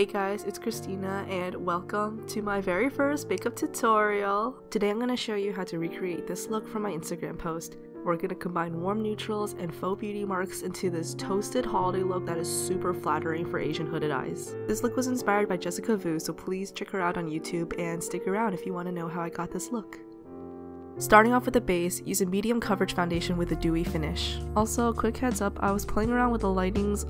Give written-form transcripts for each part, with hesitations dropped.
Hey guys, it's Christina and welcome to my very first makeup tutorial. Today I'm going to show you how to recreate this look from my Instagram post. We're going to combine warm neutrals and faux beauty marks into this toasted holiday look that is super flattering for Asian hooded eyes. This look was inspired by Jessica Vu, so please check her out on YouTube and stick around if you want to know how I got this look. Starting off with the base, use a medium coverage foundation with a dewy finish. Also, quick heads up, I was playing around with the lightings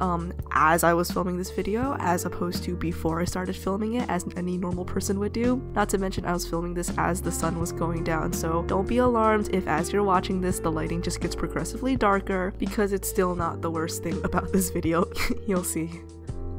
as I was filming this video as opposed to before I started filming it as any normal person would do. Not to mention I was filming this as the sun was going down, so don't be alarmed if as you're watching this the lighting just gets progressively darker because it's still not the worst thing about this video. You'll see.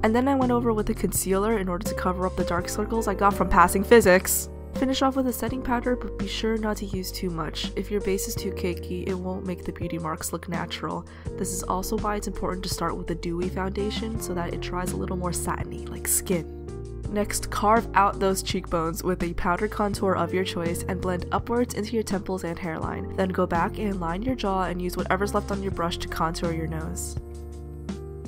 And then I went over with a concealer in order to cover up the dark circles I got from passing physics. Finish off with a setting powder, but be sure not to use too much. If your base is too cakey, it won't make the beauty marks look natural. This is also why it's important to start with a dewy foundation so that it dries a little more satiny, like skin. Next, carve out those cheekbones with a powder contour of your choice and blend upwards into your temples and hairline. Then go back and line your jaw and use whatever's left on your brush to contour your nose.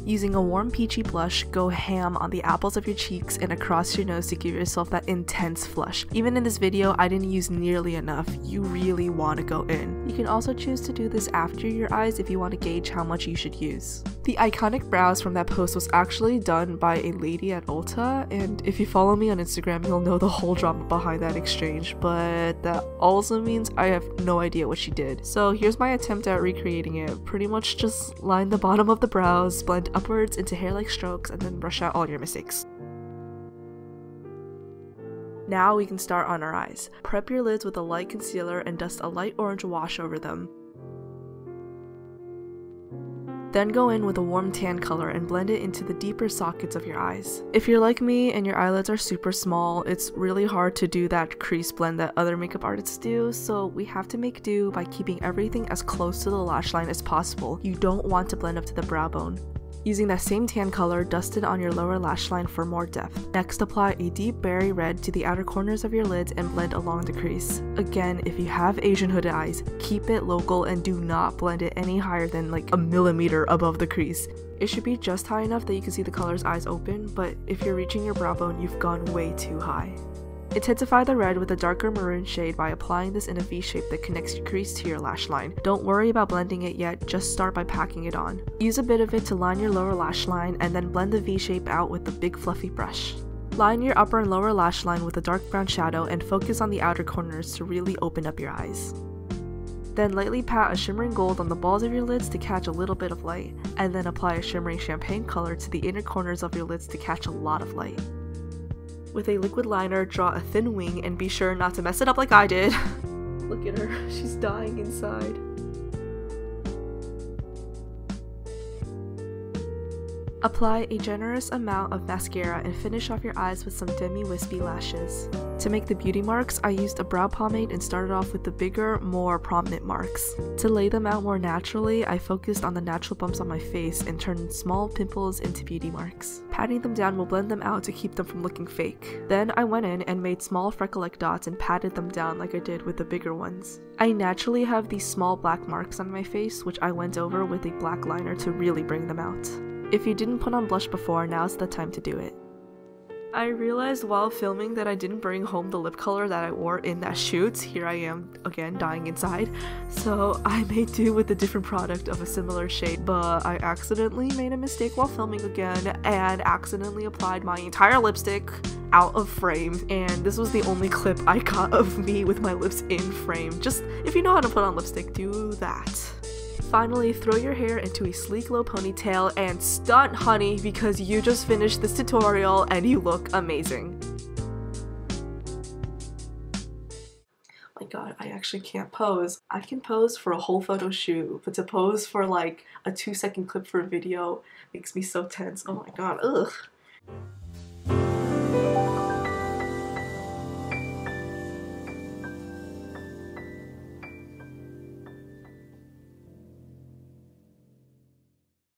Using a warm peachy blush, go ham on the apples of your cheeks and across your nose to give yourself that intense flush. Even in this video, I didn't use nearly enough. You really want to go in. You can also choose to do this after your eyes if you want to gauge how much you should use. The iconic brows from that post was actually done by a lady at Ulta, and if you follow me on Instagram, you'll know the whole drama behind that exchange, but that also means I have no idea what she did. So here's my attempt at recreating it. Pretty much just line the bottom of the brows, blend upwards into hair-like strokes, and then brush out all your mistakes. Now we can start on our eyes. Prep your lids with a light concealer and dust a light orange wash over them. Then go in with a warm tan color and blend it into the deeper sockets of your eyes. If you're like me and your eyelids are super small, it's really hard to do that crease blend that other makeup artists do, so we have to make do by keeping everything as close to the lash line as possible. You don't want to blend up to the brow bone. Using that same tan color, dust it on your lower lash line for more depth. Next, apply a deep berry red to the outer corners of your lids and blend along the crease. Again, if you have Asian hooded eyes, keep it local and do not blend it any higher than like a millimeter above the crease. It should be just high enough that you can see the color's eyes open, but if you're reaching your brow bone, you've gone way too high. Intensify the red with a darker maroon shade by applying this in a V shape that connects your crease to your lash line. Don't worry about blending it yet, just start by packing it on. Use a bit of it to line your lower lash line and then blend the V shape out with the big fluffy brush. Line your upper and lower lash line with a dark brown shadow and focus on the outer corners to really open up your eyes. Then lightly pat a shimmering gold on the balls of your lids to catch a little bit of light, and then apply a shimmering champagne color to the inner corners of your lids to catch a lot of light. With a liquid liner, draw a thin wing and be sure not to mess it up like I did. Look at her, she's dying inside. Apply a generous amount of mascara and finish off your eyes with some demi-wispy lashes. To make the beauty marks, I used a brow pomade and started off with the bigger, more prominent marks. To lay them out more naturally, I focused on the natural bumps on my face and turned small pimples into beauty marks. Patting them down will blend them out to keep them from looking fake. Then I went in and made small freckle-like dots and patted them down like I did with the bigger ones. I naturally have these small black marks on my face, which I went over with a black liner to really bring them out. If you didn't put on blush before, now's the time to do it. I realized while filming that I didn't bring home the lip color that I wore in that shoot. Here I am again dying inside. So I made do with a different product of a similar shade, but I accidentally made a mistake while filming again and accidentally applied my entire lipstick out of frame, and this was the only clip I got of me with my lips in frame. Just if you know how to put on lipstick, do that. Finally, throw your hair into a sleek low ponytail and stunt, honey, because you just finished this tutorial and you look amazing. Oh my god, I actually can't pose. I can pose for a whole photo shoot, but to pose for like a 2-second clip for a video makes me so tense. Oh my god, ugh.